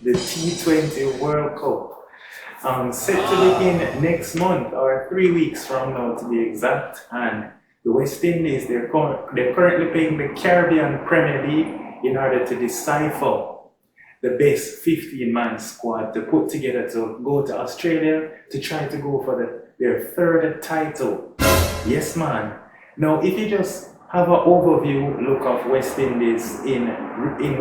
the T20 World Cup. Set to begin next month, or 3 weeks from now to be exact. And the West Indies, they're currently playing the Caribbean Premier League in order to decipher the best 15-man squad to put together to go to Australia to try to go for their third title. Yes, man. Now, if you just have an overview look of West Indies in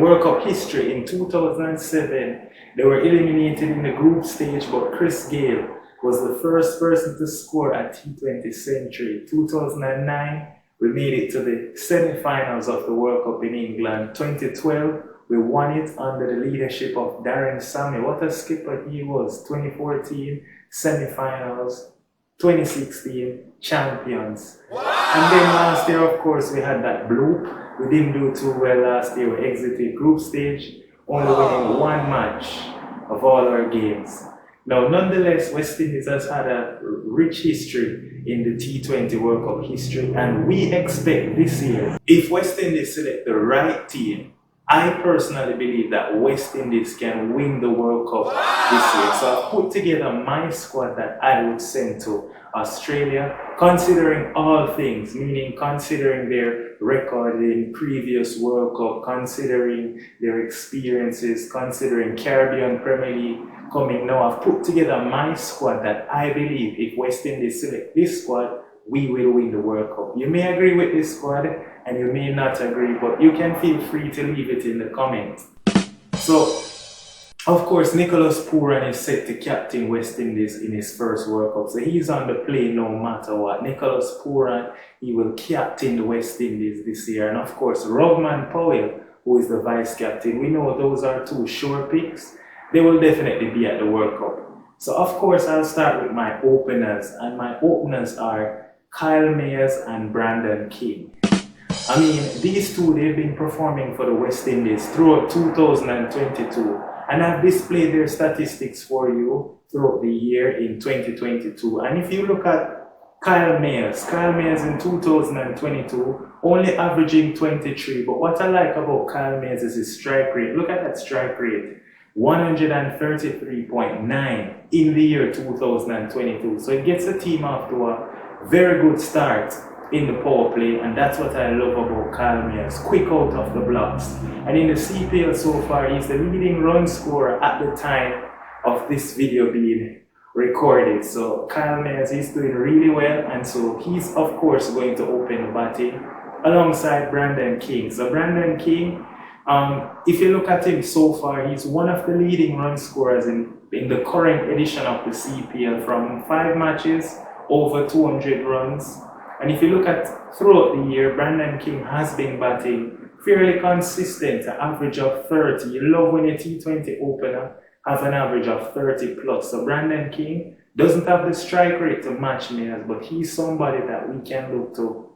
World Cup history, in 2007, they were eliminated in the group stage, but Chris Gayle was the first person to score a T20 century. 2009, we made it to the semi-finals of the World Cup in England. 2012, we won it under the leadership of Darren Sammy. What a skipper he was. 2014, semi-finals. 2016, champions. Wow. And then last year, of course, we had that bloop. We didn't do too well last year. We exited group stage, only winning one match of all our games. Now, nonetheless, West Indies has had a rich history in the T20 World Cup history, and we expect this year, if West Indies select the right team, I personally believe that West Indies can win the World Cup this year. So I've put together my squad that I would send to Australia, considering all things, meaning considering their record in previous World Cup, considering their experiences, considering Caribbean Premier League coming now. I've put together my squad that I believe if West Indies select this squad, we will win the World Cup. You may agree with this squad and you may not agree, but you can feel free to leave it in the comments. So, of course, Nicholas Pooran is set to captain West Indies in his first World Cup. So he's on the plane no matter what. Nicholas Pooran, he will captain the West Indies this year. And of course, Rovman Powell, who is the vice captain. We know those are two sure picks. They will definitely be at the World Cup. So of course, I'll start with my openers. And my openers are Kyle Mayers and Brandon King. I mean, these two, they've been performing for the West Indies throughout 2022. And I've displayed their statistics for you throughout the year in 2022. And if you look at Kyle Mayers in 2022, only averaging 23. But what I like about Kyle Mayers is his strike rate. Look at that strike rate. 133.9 in the year 2022. So it gets the team off to a very good start in the power play, and that's what I love about Kyle Mayers. Quick out of the blocks. And in the CPL so far, he's the leading run scorer at the time of this video being recorded. So Kyle Mayers is doing really well, and so he's of course going to open the batting alongside Brandon King. So Brandon King, if you look at him so far, he's one of the leading run scorers in the current edition of the CPL, from 5 matches, over 200 runs. And if you look at throughout the year, Brandon King has been batting fairly consistent, an average of 30. You love when a T20 opener has an average of 30 plus. So Brandon King doesn't have the strike rate to match Mayers, but he's somebody that we can look to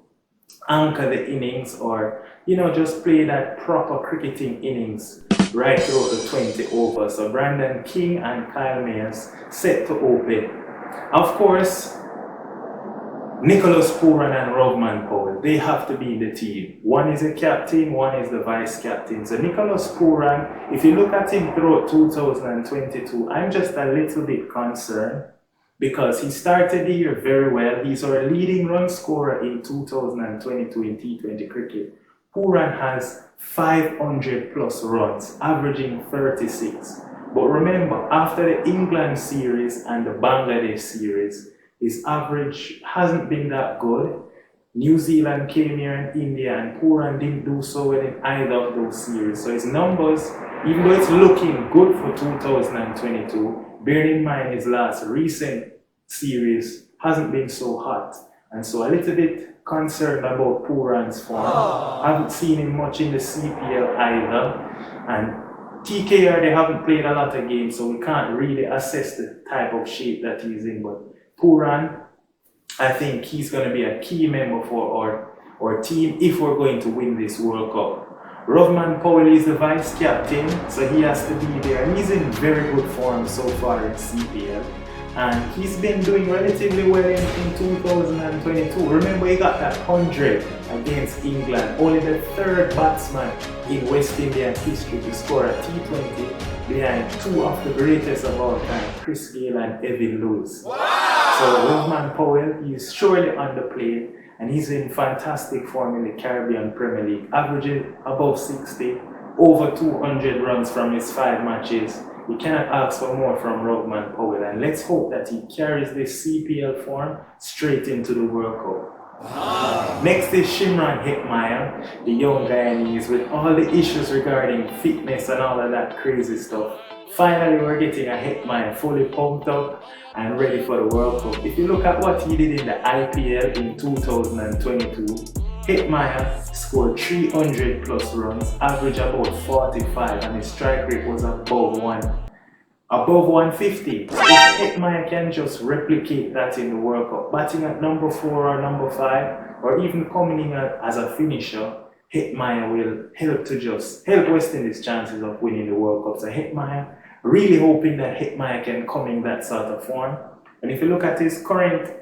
anchor the innings, or, you know, just play that proper cricketing innings right throughout the 20 overs. So Brandon King and Kyle Mayers set to open. Of course, Nicholas Pooran and Rovman Powell, they have to be in the team. One is a captain, one is the vice captain. So Nicholas Pooran, if you look at him throughout 2022, I'm just a little bit concerned because he started the year very well. He's our leading run scorer in 2022 in T20 cricket. Pooran has 500 plus runs, averaging 36. But remember, after the England series and the Bangladesh series, his average hasn't been that good. New Zealand came here and India, and Pooran didn't do so well in either of those series. So his numbers, even though it's looking good for 2022, bearing in mind his last recent series hasn't been so hot. And so a little bit concerned about Pooran's form. I haven't seen him much in the CPL either. And TKR, they haven't played a lot of games, so we can't really assess the type of shape that he's in. But Pooran, I think he's going to be a key member for our team if we're going to win this World Cup. Rovman Powell is the vice captain, so he has to be there. And he's in very good form so far in CPL. And he's been doing relatively well in 2022. Remember, he got that 100 against England. Only the third batsman in West Indian history to score a T20 behind two of the greatest of all time, Chris Gayle and Evan Lewis. Wow. So Rovman Powell, he's surely on the plane, and he's in fantastic form in the Caribbean Premier League, averaging above 60, over 200 runs from his 5 matches. You cannot ask for more from Rovman Powell, and let's hope that he carries this CPL form straight into the World Cup. Next is Shimron Hetmyer, the young Guyanese with all the issues regarding fitness and all of that crazy stuff. Finally, we're getting a Hetmyer fully pumped up and ready for the World Cup. If you look at what he did in the IPL in 2022, Hetmyer scored 300 plus runs, average about 45, and his strike rate was above 150. So if Hetmyer can just replicate that in the World Cup, batting at number 4 or number 5, or even coming in as a finisher, Hetmyer will help West Indies' chances of winning the World Cup. So Hetmyer, really hoping that Hetmyer can come in that sort of form. And if you look at his current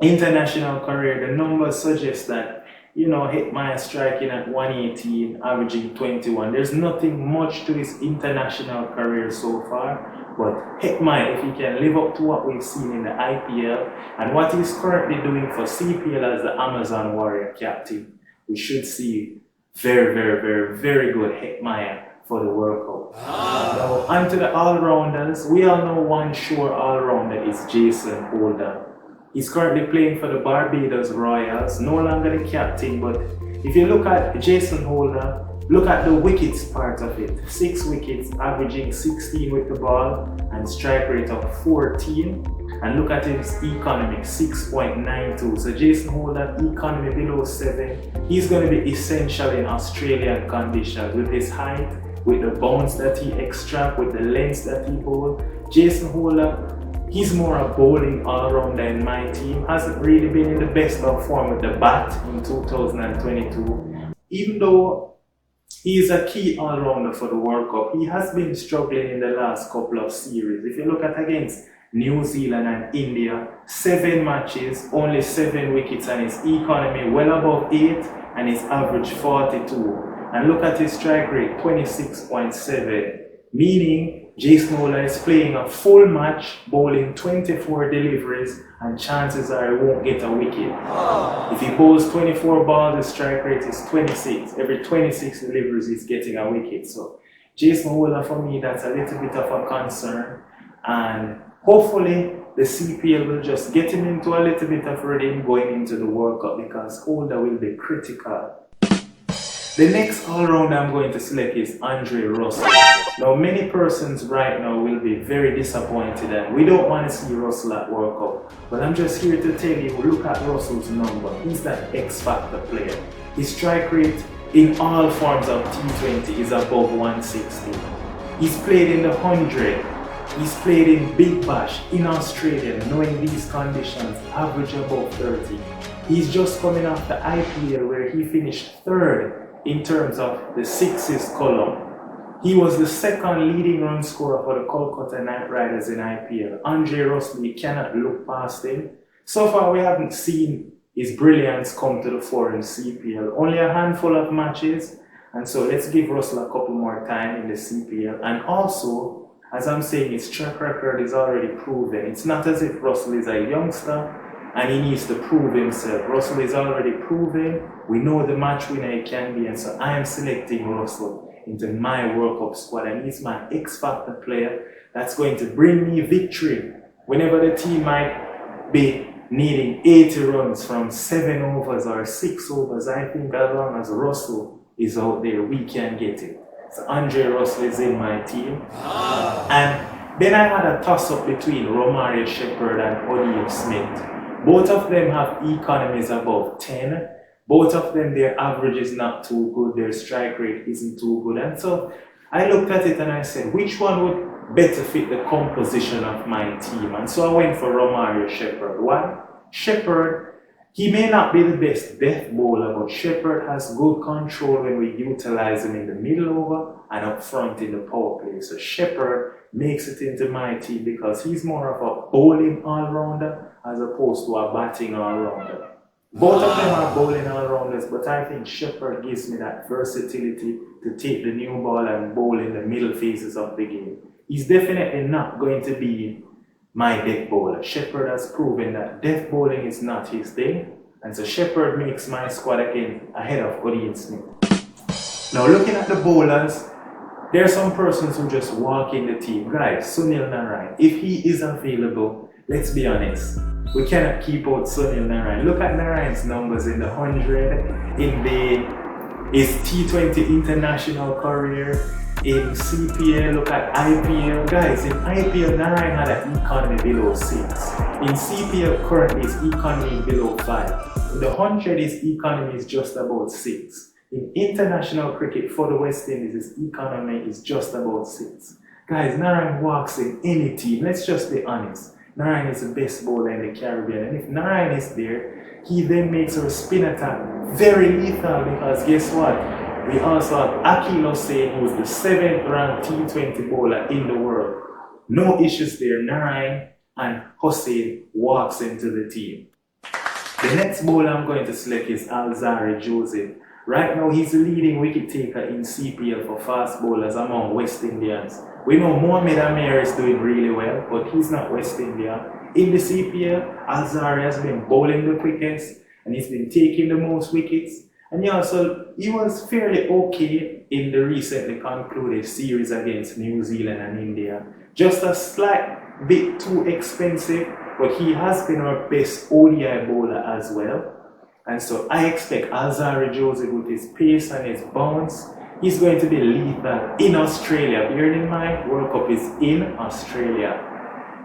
international career, the numbers suggest that, you know, Hetmyer striking at 118, averaging 21. There's nothing much to his international career so far, but Hetmyer, if he can live up to what we've seen in the IPL and what he's currently doing for CPL as the Amazon Warrior captain, we should see very good Hetmyer for the World Cup. Now, onto the all-rounders. We all know one sure all-rounder is Jason Holder. He's currently playing for the Barbados Royals, no longer the captain, but if you look at Jason Holder, look at the wickets part of it. 6 wickets, averaging 16 with the ball and strike rate of 14. And look at his economy, 6.92. So Jason Holder, economy below 7. He's going to be essential in Australian conditions with his height, with the bounce that he extracts, with the length that he holds. Jason Holder, he's more a bowling all-rounder in my team. Hasn't really been in the best of form with the bat in 2022. Even though he is a key all-rounder for the World Cup, he has been struggling in the last couple of series. If you look at against New Zealand and India, 7 matches, only 7 wickets, and his economy well above 8 and his average 42. And look at his strike rate, 26.7, meaning Jason Holder is playing a full match, bowling 24 deliveries, and chances are he won't get a wicket. If he bowls 24 balls, the strike rate is 26. Every 26 deliveries, he's getting a wicket. So Jason Holder, for me, that's a little bit of a concern. And hopefully, the CPL will just get him into a little bit of rhythm going into the World Cup, because Holder will be critical. The next all-round I'm going to select is Andre Russell. Now, many persons right now will be very disappointed, and we don't want to see Russell at World Cup. But I'm just here to tell you, look at Russell's number. He's that X-factor player. His strike rate in all forms of T20 is above 160. He's played in the 100. He's played in Big Bash, in Australia, knowing these conditions, average above 30. He's just coming off the IPL where he finished 3rd in terms of the sixes column. He was the 2nd leading run scorer for the Kolkata Knight Riders in IPL. Andre Russell, you cannot look past him. So far, we haven't seen his brilliance come to the fore in CPL. Only a handful of matches, and so let's give Russell a couple more time in the CPL. And also, as I'm saying, his track record is already proven. It's not as if Russell is a youngster and he needs to prove himself. Russell is already proven. We know the match winner he can be, and so I am selecting Russell into my World Cup squad, and he's my X-factor player that's going to bring me victory whenever the team might be needing 80 runs from 7 overs or 6 overs. I think as long as Russell is out there, we can get it. So Andre Russell is in my team. And then I had a toss-up between Romario Shepherd and Odeem Smith. Both of them have economies above 10. Both of them, their average is not too good. Their strike rate isn't too good. And so I looked at it and I said, which one would better fit the composition of my team? And so I went for Romario Shepherd. Why? Shepherd, he may not be the best death bowler, but Shepherd has good control when we utilize him in the middle over and up front in the power play. So Shepherd makes it into my team because he's more of a bowling all-rounder as opposed to a batting all-rounder. Both of them are bowling all rounders, but I think Shepherd gives me that versatility to take the new ball and bowl in the middle phases of the game. He's definitely not going to be my death bowler. Shepherd has proven that death bowling is not his thing, and so Shepherd makes my squad again ahead of Odin Smith. Now looking at the bowlers, there are some persons who just walk in the team. Guys, Sunil Narine, if he is available, let's be honest, we cannot keep out Sunil Narine. Look at Narine's numbers in the 100, in his T20 international career, in CPL, look at IPL. Guys, in IPL, Narine had an economy below 6. In CPL, currently his economy is below 5. In the 100, his economy is just about 6. In international cricket for the West Indies, his economy is just about 6. Guys, Narine walks in any team. Let's just be honest. Narine is the best bowler in the Caribbean, and if Narine is there, he then makes our spin attack very lethal, because guess what? We also have Akeem Hussain, who is the 7th ranked T20 bowler in the world. No issues there. Narine and Hussain walks into the team. The next bowler I'm going to select is Alzarri Joseph. Right now, he's the leading wicket taker in CPL for fast bowlers among West Indians. We know Mohamed Amir is doing really well, but he's not West India. In the CPL, Alzarri has been bowling the quickest, and he's been taking the most wickets. And he was fairly okay in the recently concluded series against New Zealand and India. Just a slight bit too expensive, but he has been our best ODI bowler as well. And so I expect Alzarri Joseph, with his pace and his bounce, he's going to be lethal in Australia. Bearing in mind, World Cup is in Australia.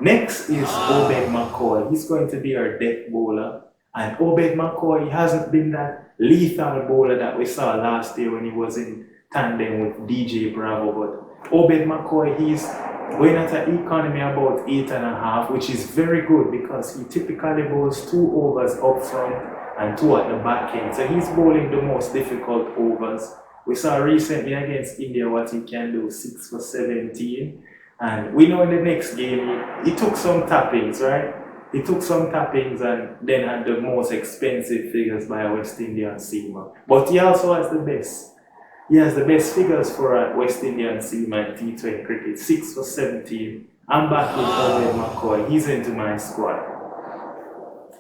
Next is Obed McCoy. He's going to be our death bowler. And Obed McCoy hasn't been that lethal bowler that we saw last year when he was in tandem with DJ Bravo. But Obed McCoy, he's going at an economy about 8.5, which is very good because he typically bowls 2 overs up front and 2 at the back end. So he's bowling the most difficult overs. We saw recently against India what he can do, 6 for 17. And we know in the next game, he took some tappings, right? He took some tappings and then had the most expensive figures by a West Indian seamer. But he also has the best. He has the best figures for a West Indian seamer in T20 cricket, 6 for 17. I'm back with Obed McCoy. He's into my squad.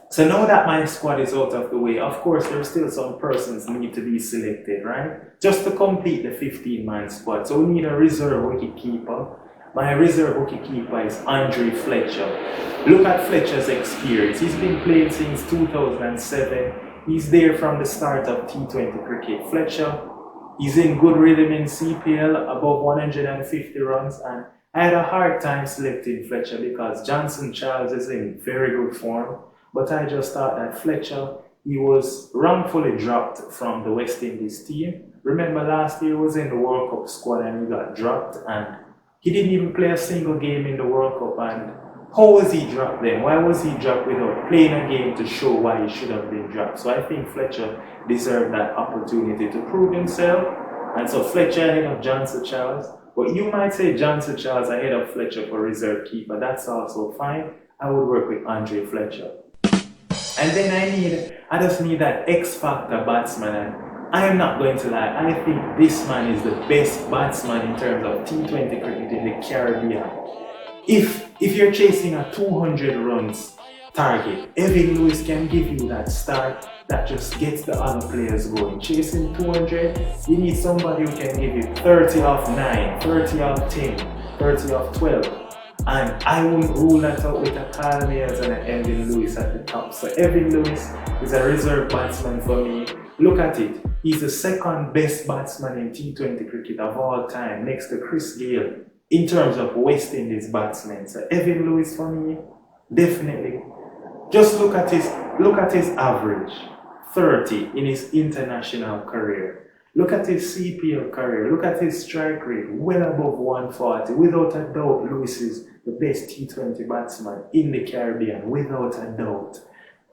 So now that my squad is out of the way, of course, there are still some persons need to be selected, right? Just to complete the 15-man squad. So we need a reserve wicketkeeper. My reserve wicketkeeper is Andre Fletcher. Look at Fletcher's experience. He's been playing since 2007. He's there from the start of T20 cricket. Fletcher, he's in good rhythm in CPL, above 150 runs, and I had a hard time selecting Fletcher because Johnson Charles is in very good form. But I just thought that Fletcher, he was wrongfully dropped from the West Indies team. Remember last year he was in the World Cup squad and he got dropped, and he didn't even play a single game in the World Cup. And how was he dropped then? Why was he dropped without playing a game to show why he should have been dropped? So I think Fletcher deserved that opportunity to prove himself. And so Fletcher ahead of Johnson Charles. But you might say Johnson Charles ahead of Fletcher for reserve keeper. That's also fine. I would work with Andre Fletcher. And then I just need that X-factor batsman, and I am not going to lie, I think this man is the best batsman in terms of T20 cricket in the Caribbean. If you're chasing a 200 runs target, Evan Lewis can give you that start that just gets the other players going. Chasing 200, you need somebody who can give you 30 off 9, 30 off 10, 30 off 12. And I wouldn't rule that out with a Kyle Mayers and an Evan Lewis at the top. So Evan Lewis is a reserve batsman for me. Look at it. He's the 2nd best batsman in T20 cricket of all time, next to Chris Gayle, in terms of West Indies batsmen. So Evan Lewis for me, definitely. Just look at his average, 30 in his international career. Look at his CPL career. Look at his strike rate, well above 140. Without a doubt, Lewis is the best T20 batsman in the Caribbean, without a doubt.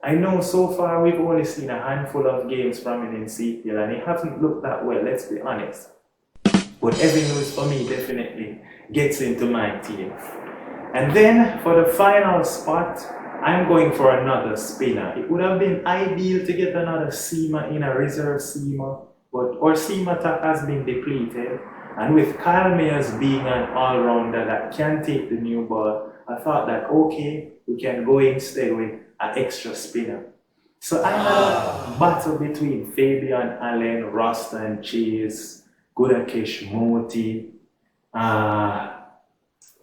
I know so far we've only seen a handful of games from him in CPL and he hasn't looked that well, let's be honest. But Evan Lewis for me definitely gets into my team. And then for the final spot, I'm going for another spinner. It would have been ideal to get another seamer in, a reserve seamer, but our seam attack has been depleted. And with Kyle Mayers being an all-rounder that can take the new ball, I thought that okay, we can go instead with an extra spinner. So I had a battle between Fabian Allen, Roston Chase, Gudakesh Moti, and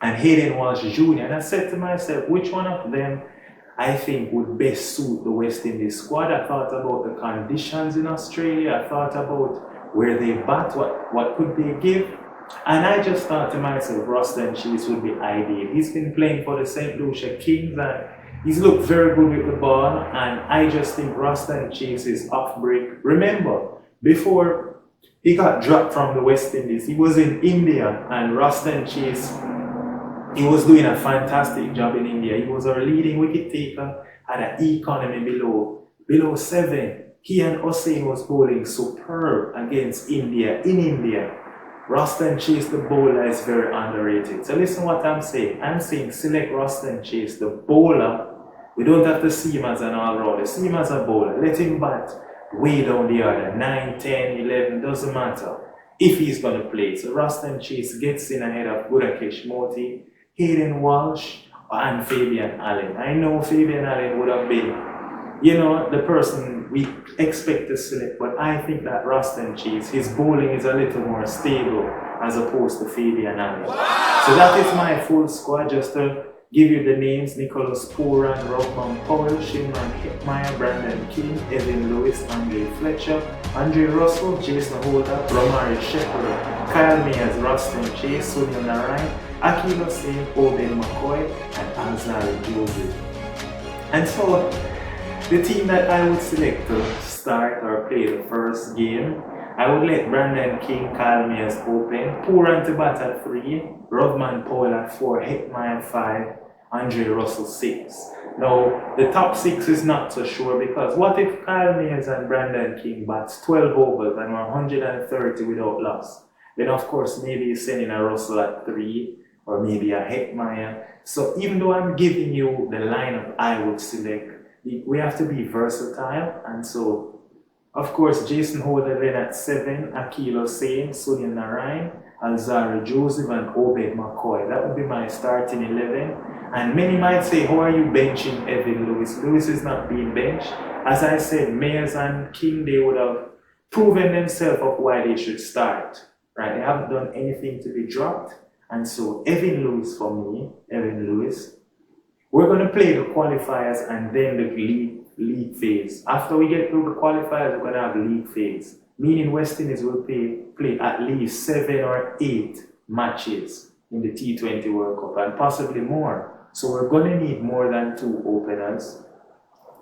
Hayden Walsh Jr. And I said to myself, which one of them I think would best suit the West Indies squad? I thought about the conditions in Australia. I thought about where they bat, what could they give. And I just thought to myself, Roston Chase would be ideal. He's been playing for the St. Lucia Kings and he's looked very good with the ball. And I just think Roston Chase is off break. Remember, before he got dropped from the West Indies, he was in India, and Roston Chase, he was doing a fantastic job in India. He was our leading wicket taker at an economy below 7. He and Hussain was bowling superb against India in India. Roston Chase, the bowler, is very underrated. So listen what I'm saying. I'm saying select Roston Chase, the bowler. We don't have to see him as an all-rounder. See him as a bowler. Let him bat way down the order. 9, 10, 11, doesn't matter if he's going to play. So Roston Chase gets in ahead of Gudakesh Moti, Hayden Walsh, and Fabian Allen. I know Fabian Allen would have been, the person we expect to select, but I think that Roston Chase, his bowling is a little more stable as opposed to Fabian Allen. Wow. So that is my full squad. Just to give you the names: Nicholas Pooran, Rockman Powell, Shimran Hetmeyer, Brandon King, Evan Lewis, Andre Fletcher, Andre Russell, Jason Holder, Romari Shepherd, Kyle Mayers, Roston Chase, Sunil Narayan, Akil Hussain, Obed McCoy, and Alzari Joseph. And so the team that I would select to start or play the first game, I would let Brandon King, Kyle Mayers open, Pooran to bat at 3, Rodman Powell at 4, Hetmeyer at 5, Andre Russell 6. Now, the top 6 is not so sure, because what if Kyle Mayers and Brandon King bats 12 overs and 130 without loss? Then of course maybe you're sending a Russell at 3 or maybe a Hetmeyer. So even though I'm giving you the lineup I would select, we have to be versatile. And so of course Jason Holder then at 7, Akil Hussain, Sunil Narayan, Alzari Joseph, and Obed McCoy. That would be my starting 11. And many might say, how are you benching Evan Lewis? Lewis is not being benched. As I said, Mayers and King, they would have proven themselves of why they should start. Right? They haven't done anything to be dropped. And so Evan Lewis for me, Evan Lewis. We're going to play the qualifiers and then the league phase. After we get through the qualifiers, we're going to have league phase. Meaning West Indies will play at least 7 or 8 matches in the T20 World Cup and possibly more. So we're going to need more than 2 openers.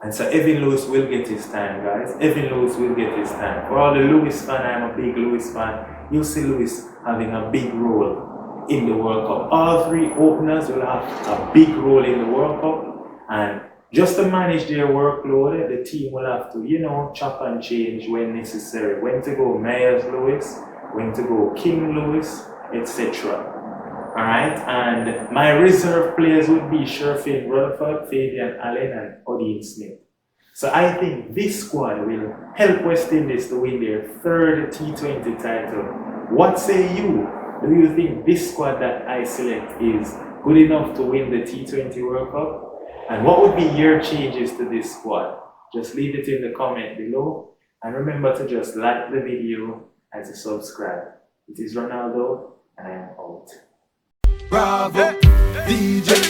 And so Evan Lewis will get his time, guys. Evan Lewis will get his time. For all the Lewis fan, I'm a big Lewis fan. You'll see Lewis having a big role in the World Cup. All 3 openers will have a big role in the World Cup. And just to manage their workload, the team will have to, chop and change when necessary. When to go Mayers Lewis, when to go King Lewis, etc. Alright, and my reserve players would be Sherfin Rutherford, Fabian Allen, and Odin Smith. So I think this squad will help West Indies to win their 3rd T20 title. What say you? Do you think this squad that I select is good enough to win the T20 World Cup? And what would be your changes to this squad? Just leave it in the comment below. And remember to just like the video and to subscribe. It is Ronaldo, and I am out. Bravo, DJ